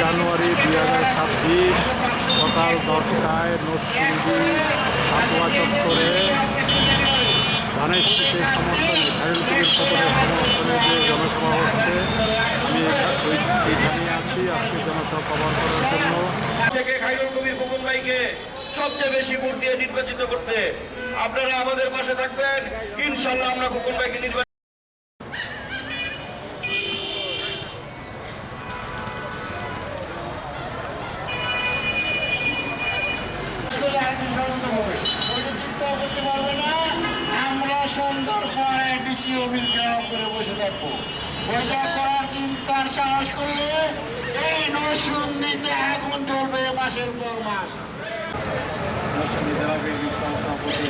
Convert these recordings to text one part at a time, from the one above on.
জানুয়ারি 2026 সকাল 10টায় নরসিংদী আকুয়া চত্বরে ধানের শীষের সমর্থনে খায়রুল কবির খোকনের সমর্থনে যে জনসভা হচ্ছে, আমি এইখানে আছি আজকে জনসভা কভার করার জন্য। থেকে খায়রুল কবির খোকন ভাইকে সবচেয়ে বেশি ভোট দিয়ে নির্বাচিত করতে আপনারা আমাদের পাশে থাকবেন। ইনশাল্লাহ আমরা খোকন ভাইকে নির্বাচিত করতে পারবে না। আমরা সুন্দর পরে ডিসি অফিস গ্রাম করে বসে থাকবো। ওইটা করার চিন্তার সাহস করলে এই নরসিংদীতে আগুন জ্বলবে মাসের পর মাস। নরসিংদী জেলা বিএনপির সহসভাপতি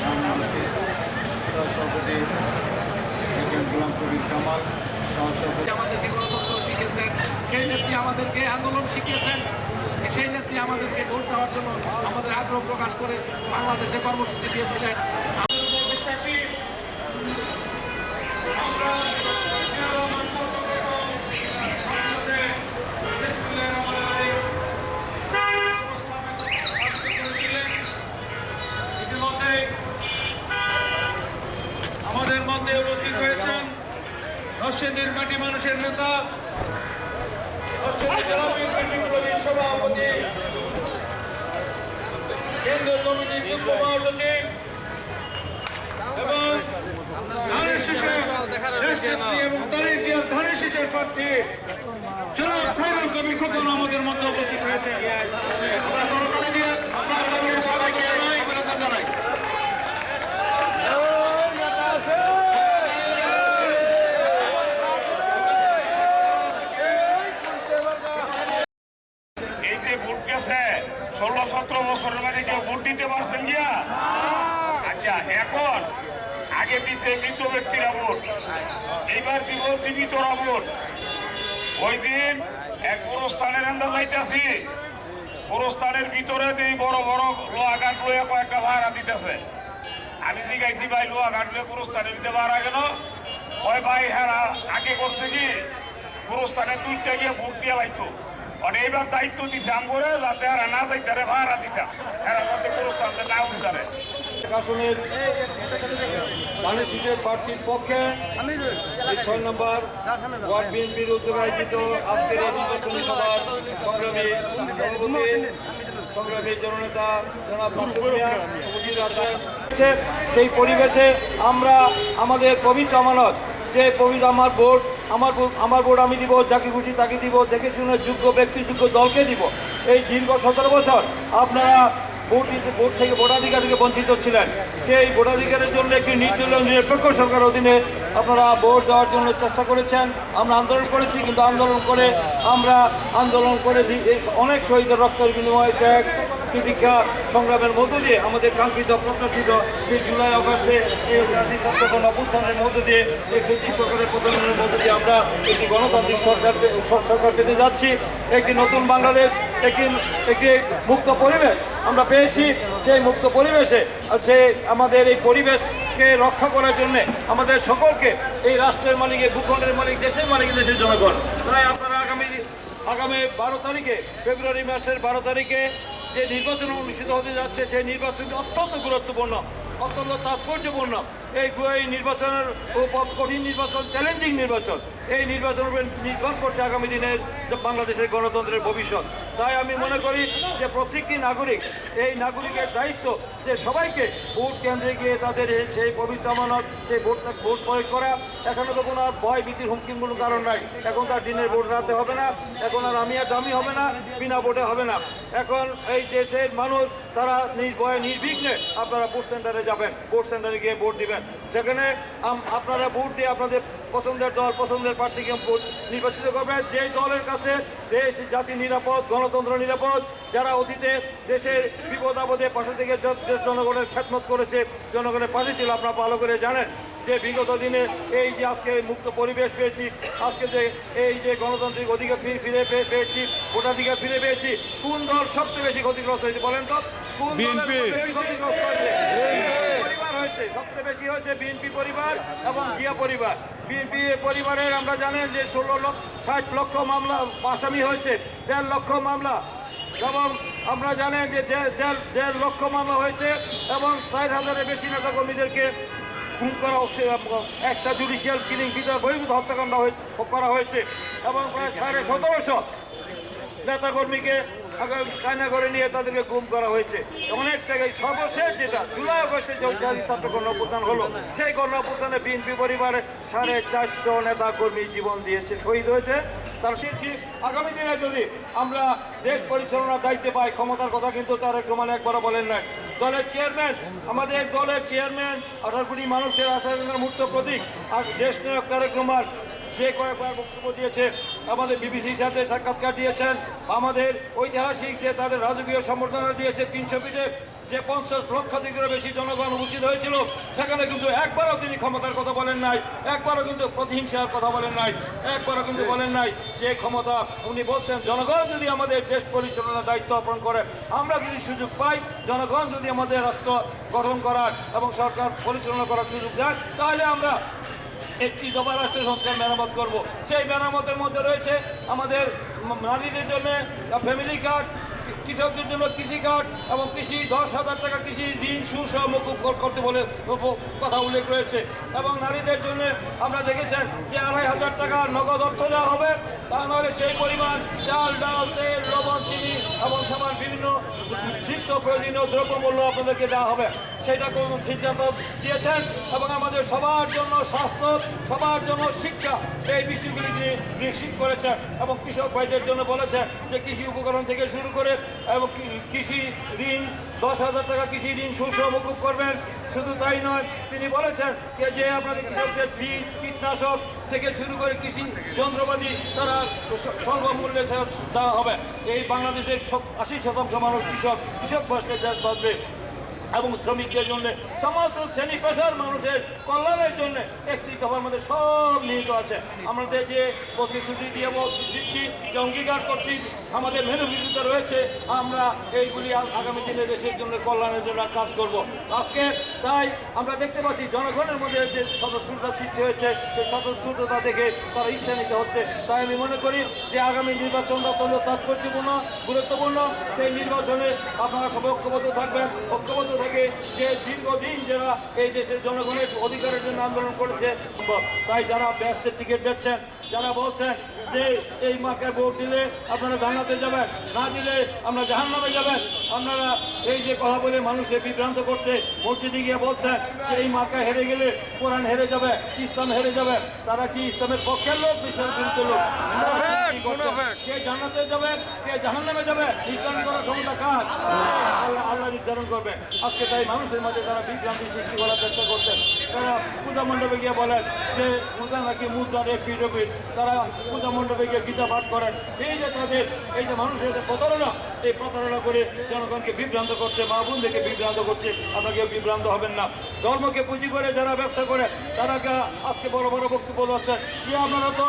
সহসভাপতি গোলাম কবির কামাল, সহসভাপতি আমাদেরকে গণতন্ত্র শিখিয়েছেন, সেই নেত্রী আমাদেরকে আন্দোলন শিখিয়েছেন, সেই নেত্রী আমাদেরকে ভোট দেওয়ার জন্য আমাদের আগ্রহ প্রকাশ করে বাংলাদেশে কর্মসূচি দিয়েছিলেন। আমাদের মধ্যে উপস্থিত হয়েছেন নরসিংদীর মাটি মানুষের নেতা, নরসিংদী জেলা বিএনপির সভাপতি, কেন্দ্রীয় কমিটির যুগ্ম মহাসচিব এবং ধানের শীষের এবং ধানের শীষের প্রার্থী জনাব খায়রুল কবির খোকন আমাদের মধ্যে উপস্থিত হয়েছে। সবাইকে অভিনন্দন জানাই। এই যে ভোট গেছে 16-17 বছরের মানে কেউ ভোট দিতে পারছেন গিয়া? আচ্ছা, এখন আগে দিছে মৃত ব্যক্তিরা ভোট, এইবার দিব জীবিতরা ভোট। ওই দিন এক গোরস্থানের আন্দাজ যাইতেছি, গোরস্থানের ভিতরে এই বড় বড় লোহা ঘাট লইয়া কয়েকটা ভাড়া দিতেছে। আমি জিজ্ঞাসি, ভাই লোহা ঘাট লইয়া গোরস্থানের ভিতরে ভাড়া কেন? ওই ভাই হ্যাঁ আগে করছে কি গোরস্থানের 2টা গিয়ে ভোট দিয়ে পাইতো, মানে এইবার দায়িত্ব দিছে আমগরে যাতে আর না যাইতারে ভাড়া দিতা, এরা যাতে গোরস্থানতে না উঠারে। আসনের ধানের শীষের প্রার্থীর পক্ষে 6 নম্বর ওয়ার্ড বিএনপির উদ্যোগে আয়োজিত আজকের এই নির্বাচনী সভার সংগ্রামী জননেতা জনাব উপস্থিত আছেন। সেই পরিবেশে আমরা আমাদের পবিত্র আমানত, যে পবিত্র আমার ভোট আমি দিব, যাকে খুশি তাকে দিব, দেখে শুনে যোগ্য ব্যক্তি যোগ্য দলকে দিব। এই দীর্ঘ 17 বছর আপনারা ভোট থেকে ভোটাধিকার থেকে বঞ্চিত ছিলেন। সেই ভোটাধিকারের জন্য একটি নির্দলীয় নিরপেক্ষ সরকার অধীনে আপনারা ভোট দেওয়ার জন্য চেষ্টা করেছেন। আমরা আন্দোলন করেছি, কিন্তু আন্দোলন করে অনেক শহীদের রক্তের বিনিময়ে ত্যাগ প্রতীক্ষা সংগ্রামের মধ্য দিয়ে আমাদের কাঙ্ক্ষিত প্রত্যাশিত সেই জুলাই আগস্টে এই জাতিসত্ত্বগণ অভ্যুত্থানের মধ্য দিয়ে এই ব্রিটিশ সরকারের পতনের মধ্য দিয়ে আমরা একটি গণতান্ত্রিক সরকার পেতে যাচ্ছি। একটি নতুন বাংলাদেশ, একটি মুক্ত পরিবেশ আমরা পেয়েছি। সেই মুক্ত পরিবেশে আমাদের এই পরিবেশকে রক্ষা করার জন্যে আমাদের সকলকে, এই রাষ্ট্রের মালিক, ভূখণ্ডের মালিক, দেশের মালিক, দেশের জনগণ, তাই আপনারা আগামী 12 তারিখে, ফেব্রুয়ারি মাসের 12 তারিখে যে নির্বাচন অনুষ্ঠিত হতে যাচ্ছে, সেই নির্বাচনটি অত্যন্ত গুরুত্বপূর্ণ, অত্যন্ত তাৎপর্যপূর্ণ। এই নির্বাচনের কঠিন নির্বাচন, চ্যালেঞ্জিং নির্বাচন। এই নির্বাচন নির্ভর করছে আগামী দিনের বাংলাদেশের গণতন্ত্রের ভবিষ্যৎ। তাই আমি মনে করি যে প্রত্যেকটি নাগরিক, এই নাগরিকের দায়িত্ব যে সবাইকে ভোট কেন্দ্রে গিয়ে তাদের সেই পবিত্র আমানত, সেই ভোট প্রয়োগ করা। এখনো তো কোনো ভয় ভীতির হুমকির কোনো কারণ নাই। এখন তার দিনের ভোট রাতে হবে না, এখন আর আমি আর দামি হবে না, বিনা ভোটে হবে না। এখন এই দেশের মানুষ তারা নির্ভয়ে নির্বিঘ্নে আপনারা ভোট সেন্টারে যাবেন, ভোট সেন্টারে গিয়ে ভোট দিবেন। সেখানে আপনারা ভোট দিয়ে আপনাদের পছন্দের দল, পছন্দের প্রার্থীকে নির্বাচিত করবেন। যেই দলের কাছে দেশ জাতি নিরাপদ, গণতন্ত্র নিরাপদ, যারা অতীতে দেশের বিপদ আপদে পাশে থেকে জনগণের খেদমত করেছে, জনগণের পাশে ছিল, আপনারা ভালো করে জানেন যে বিগত দিনে এই যে আজকে মুক্ত পরিবেশ পেয়েছি, আজকে যে এই যে গণতান্ত্রিক অধিকার ফিরে পেয়েছি, ভোটাধিকার ফিরে পেয়েছি, কোন দল সবচেয়ে বেশি ক্ষতিগ্রস্ত হয়েছে বলেন তো? কোন দল বেশি ক্ষতিগ্রস্ত হয়েছে? হয়েছে, সবচেয়ে বেশি হয়েছে বিএনপি পরিবার এবং জিয়া পরিবার। বিএনপি পরিবারের আমরা জানেন যে 60 লক্ষ মামলা আসামি হয়েছে, 1.5 লক্ষ মামলা, এবং আমরা জানেন যে 1.5 লক্ষ মামলা হয়েছে এবং 4,000-এর বেশি নেতাকর্মীদেরকে খুন করা হচ্ছে, একটা জুডিশিয়াল কিলিং বিচার বহির্ভূত হত্যাকাণ্ড করা হয়েছে এবং প্রায় 1750 নেতাকর্মীকে কায়না করে নিয়ে তাদেরকে গুম করা হয়েছে। অনেক জায়গায় সর্বশেষ যেটা জুলাই আগস্টে যে ঐতিহাসিক ছাত্র গণঅভ্যুত্থান হলো, সেই গণঅভ্যুত্থানে বিএনপি পরিবারের 450 নেতাকর্মী জীবন দিয়েছে, শহীদ হয়েছে। তারা শিখছি আগামী দিনে যদি আমরা দেশ পরিচালনার দায়িত্বে পাই, ক্ষমতার কথা কিন্তু তারেক রহমান একবারও বলেন নাই। দলের চেয়ারম্যান, আমাদের দলের চেয়ারম্যান, 18 কোটি মানুষের আশার মূর্ত প্রতীক আর দেশ নায়ক তারেক রহমান যে কয়েকবার বক্তব্য দিয়েছে, আমাদের বিবিসির সাথে সাক্ষাৎকার দিয়েছেন, আমাদের ঐতিহাসিক যে তাদের রাজকীয় সম্বর্ধনা দিয়েছে 300 ফিটে, যে 50 লক্ষাধিকেরও বেশি জনগণ উপস্থিত হয়েছিল, সেখানে কিন্তু একবারও তিনি ক্ষমতার কথা বলেন নাই, একবারও কিন্তু প্রতিহিংসার কথা বলেন নাই, একবারও কিন্তু বলেন নাই যে ক্ষমতা। উনি বলছেন জনগণ যদি আমাদের দেশ পরিচালনার দায়িত্ব অর্পণ করে, আমরা যদি সুযোগ পাই, জনগণ যদি আমাদের রাষ্ট্র গঠন করার এবং সরকার পরিচালনা করার সুযোগ দেয়, তাহলে আমরা একটি দফা রাষ্ট্র সংস্কার মেরামত করব। সেই মেরামতের মধ্যে রয়েছে আমাদের নারীদের জন্য ফ্যামিলি কার্ড, কৃষকদের জন্য কৃষি কার্ড এবং কৃষি 10,000 টাকা কৃষি ঋণ সুসহ মকুব করতে বলে কথা উল্লেখ রয়েছে। এবং নারীদের জন্য আমরা দেখেছেন যে 2,500 টাকা নগদ অর্থ দেওয়া হবে, তা নাহলে সেই পরিমাণ চাল, ডাল, তেল, লবণ, চিনি এবং সামান বিভিন্ন নিত্য প্রয়োজনীয় দ্রব্যমূল্য আপনাদেরকে দেওয়া হবে, সেটা কোন সিদ্ধান্ত দিয়েছেন। এবং আমাদের সবার জন্য স্বাস্থ্য, সবার জন্য শিক্ষা, এই বিষয়গুলি তিনি নিশ্চিত করেছেন। এবং কৃষক ভাইদের জন্য বলেছেন যে কৃষি উপকরণ থেকে শুরু করে এবং কৃষি ঋণ 10,000 টাকা কৃষি ঋণ সুসহ মকুব করবেন। শুধু তাই নয়, তিনি বলেছেন যে আপনাদের কৃষকদের বীজ, কীটনাশক থেকে শুরু করে কৃষি যন্ত্রপাতি তারা স্বল্পমূল্যে দেওয়া হবে। এই বাংলাদেশের 80% মানুষ কৃষক বসলে দেশ বাঁচবে। এবং শ্রমিকদের জন্য, সমস্ত শ্রেণী পেশার মানুষের কল্যাণের জন্য একটি দফার মধ্যে সব নিহিত আছে। আমাদের যে প্রতিশ্রুতি দিচ্ছি, যে অঙ্গীকার করছি, আমাদের মেনুভিত্তিতে রয়েছে, আমরা এইগুলি আগামী দিনে দেশের জন্য কল্যাণের জন্য কাজ করব। আজকে তাই আমরা দেখতে পাচ্ছি জনগণের মধ্যে যে স্বতঃস্ফূর্ততা সৃষ্টি হয়েছে, সেই স্বতঃস্ফূর্ততা দেখে তারা ঈর্ষা নিতে হচ্ছে। তাই আমি মনে করি যে আগামী নির্বাচনটা অত্যন্ত তাৎপর্যপূর্ণ, গুরুত্বপূর্ণ। সেই নির্বাচনে আপনারা সবাই ঐক্যবদ্ধ থাকবেন। ঐক্যবদ্ধ থেকে যে দীর্ঘদিন যারা এই দেশের জনগণের অধিকারের জন্য আন্দোলন করেছে, তাই যারা ব্যস্তের টিকিট দিচ্ছেন, যারা বলছেন যে এই মাকে ভোট দিলে আপনারা জান্নাতে যাবেন, না দিলে আমরা জাহান্নামে যাবেন, আপনারা এই যে কথা বলে মানুষের বিভ্রান্ত করছে, মসজিদে গিয়ে বলছেন যে এই মাকে হেরে গেলে কোরআন হেরে যাবে, ইসলাম হেরে যাবে, তারা কি ইসলামের পক্ষের লোক, ইসলামের বিরুদ্ধে লোক? কে জান্নাতে যাবে, কে জাহান্নামে যাবে, নির্ধারণ করার ক্ষমতা কার? আল্লাহ নির্ধারণ করবে। আজকে তাই মানুষের মাঝে তারা বিভ্রান্তি সৃষ্টি করার চেষ্টা করছেন। তারা পূজা মণ্ডপে গিয়ে বলেন যে পূজা নাকি মুদ্রার পিডব্লিউড, তারা পূজা মণ্ডপে গিয়ে গীতা পাঠ করেন। এই যে তাদের এই যে মানুষের প্রতারণা, এই প্রতারণা করে জনগণকে বিভ্রান্ত করছে, মা বোনদেরকে বিভ্রান্ত করছে। আপনাকে বিভ্রান্ত হবেন না। ধর্মকে পুঁজি করে যারা ব্যবসা করে, তারা আজকে বড় বড় বক্তব্য দিচ্ছেন কি আপনারা তো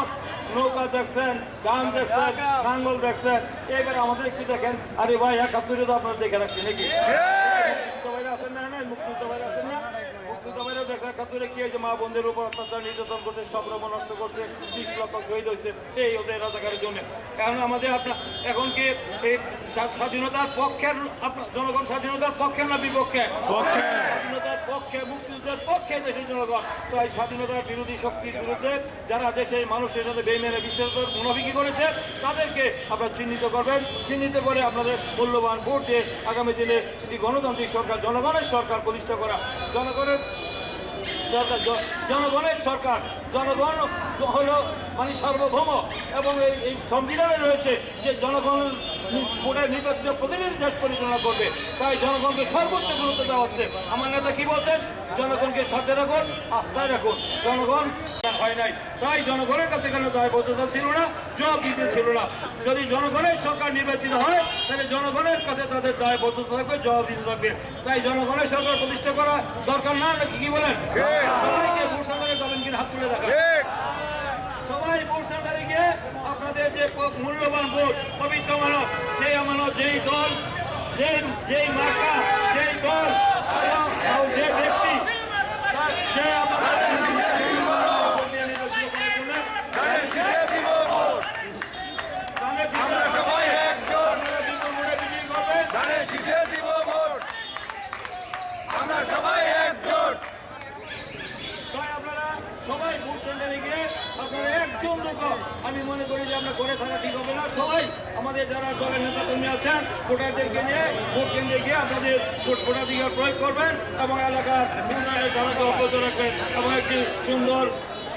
নৌকা দেখছেন, গান দেখছেন, নাঙ্গল দেখছেন, এবার আমাদের একটু দেখেন। আরে ভাই, 71 তো আপনারা দেখে রাখছেন নাকি? মুক্তিযোদ্ধা আছেন না? মুক্তিযোদ্ধা আছেন না? মুক্তিযোদ্ধা দেখা 71 কি হয়েছে? মা বোনদের উপর অত্যাচার নির্যাতন করছে, সম্ভ্রম নষ্ট করছে, 30 লক্ষ শহীদ হয়েছে এই ওদের রাজাকারের জন্য। এখন আমাদের এখন কি এই স্বাধীনতার পক্ষের জনগণ স্বাধীনতার পক্ষে না বিপক্ষে? স্বাধীনতার পক্ষে, মুক্তিযুদ্ধের পক্ষে দেশের জনগণ। তো এই স্বাধীনতার বিরোধী শক্তির বিরুদ্ধে যারা দেশের মানুষের সাথে বেইমানে বিশ্বাস মুনাফিকি করেছে, তাদেরকে আপনারা চিহ্নিত করবেন। চিহ্নিত করে আপনাদের মূল্যবান ভোট দিয়ে আগামী দিনে একটি গণতান্ত্রিক সরকার, জনগণের সরকার প্রতিষ্ঠা করা। জনগণের সরকার, জনগণ হলো মানে সার্বভৌম। এবং এই সংবিধানে রয়েছে যে জনগণ ভোটের নির্বাচিত প্রতিনিধি দেশ পরিচালনা করবে। তাই জনগণকে সর্বোচ্চ গুরুত্ব দেওয়া হচ্ছে। আমার নেতা কি বলছেন? জনগণকে সাথে রাখুন, আস্থায় রাখুন। জনগণ হয় নাই, তাই জনগণের কাছে কেন দায়বদ্ধতা ছিল না, জবাব দিতে ছিল না। যদি জনগণের সরকার নির্বাচিত হয়, তাহলে জনগণের কাছে তাদের দায়বদ্ধতা থাকবে, জবাব দিতে থাকবে। তাই জনগণের সরকার প্রতিষ্ঠা করা দরকার না, নাকি কি বলেন? সবাইকে ভোট সেন্টারে যাবেন কিনা হাত তুলে দেখা। সবাই ভোট সেন্টারে গিয়ে আপনাদের যে মূল্যবান ভোট, পবিত্র আমানত, সেই আমানত যেই দল, যেই মার্কা, যেই দল, যে ব্যক্তি যে ধানের শীষে দিব ভোট। ধানের শীষে দিব ভোট। আমরা সবাই একজোট। ধানের শীষে দিব ভোট। আমরা সবাই একজোট। আপনারা সবাই ভোট সেন্টারে গিয়ে আপনারা একজন লোক, আমি মনে করি যে আমরা ঘরে থাকা ঠিক হবে না। সবাই আমাদের যারা দলের নেতা কর্মী আছেন ভোটারদেরকে নিয়ে ভোট কেন্দ্রে গিয়ে আপনাদের ভোটাধিকার প্রয়োগ করবেন এবং এলাকার উন্নয়নের ধারাকে অব্যাহত রাখবেন এবং একটি সুন্দর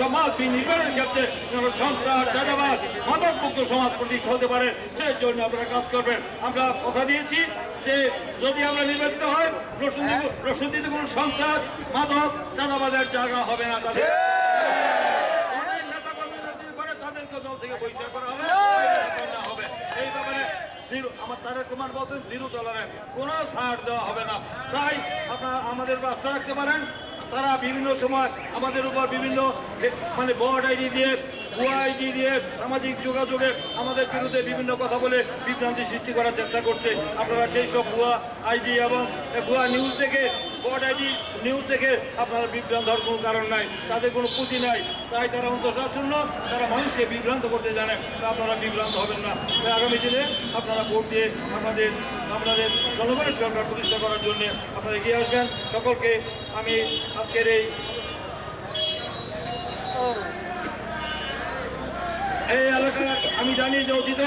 সমাজ নির্মাণের ক্ষেত্রে যেন সন্ত্রাস, চাঁদাবাদ, মাদকমুক্ত সমাজ প্রতিষ্ঠা হতে পারে সেই জন্য আপনারা কাজ করবেন। আমরা কথা দিয়েছি যে যদি আমরা নির্বাচিত হই রসুন্দিতে কোনো সন্ত্রাস, মাদক, চাঁদাবাদের জায়গা হবে না। তাদের অনেক নেতা কর্মীরা যদি করে তাদেরকে দল থেকে বহিষ্কার করা হবে, না হবে। এই ব্যাপারে আমার তারেক রহমান বলছেন জিরো টলারেন্স, কোনো ছাড় দেওয়া হবে না। তাই আপনারা আমাদের আস্থা রাখতে পারেন। তারা বিভিন্ন সময় আমাদের উপর বিভিন্ন মানে বড় আইডি দিয়ে, ভুয়া আইডি দিয়ে সামাজিক যোগাযোগে আমাদের বিরুদ্ধে বিভিন্ন কথা বলে বিভ্রান্তি সৃষ্টি করার চেষ্টা করছে। আপনারা সেই সব ভুয়া আইডি এবং ভুয়া নিউজ দেখে, বড় আইডি নিউজ দেখে আপনারা বিভ্রান্ত হওয়ার কোনো কারণ নাই, তাদের কোনো পুঁজি নাই। তাই তারা অন্তঃশূন্য, তারা মানুষকে বিভ্রান্ত করতে জানে, তা আপনারা বিভ্রান্ত হবেন না। তাই আগামী দিনে আপনারা ভোট দিয়ে আপনাদের জনগণের সরকার প্রতিষ্ঠা করার জন্য আপনারা এগিয়ে আসবেন। সকলকে আমি আজকের এই এলাকার আমি জানি যে অতীত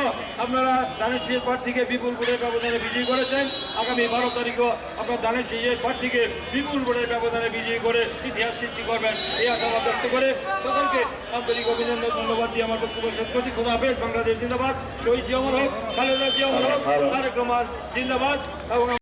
আপনারা ধানের শীষের প্রার্থীকে বিপুল ভোটের ব্যবধানে বিজয়ী করেছেন। আগামী 12 তারিখও আপনার ধানের শীষের প্রার্থীকে বিপুল ভোটের ব্যবধানে বিজয়ী করে ইতিহাস সৃষ্টি করবেন এই আশাবাদ ব্যক্ত করে সকলকে আন্তরিক অভিনন্দন, ধন্যবাদ দিয়ে আমার বক্তব্য শেষ করছি। খোদা হাফেজ। বাংলাদেশ জিন্দাবাদ। শহীদ জিয়া অমর হোক, খালেদা জিয়া অমর হোক, তারেক রহমান জিন্দাবাদ। এবং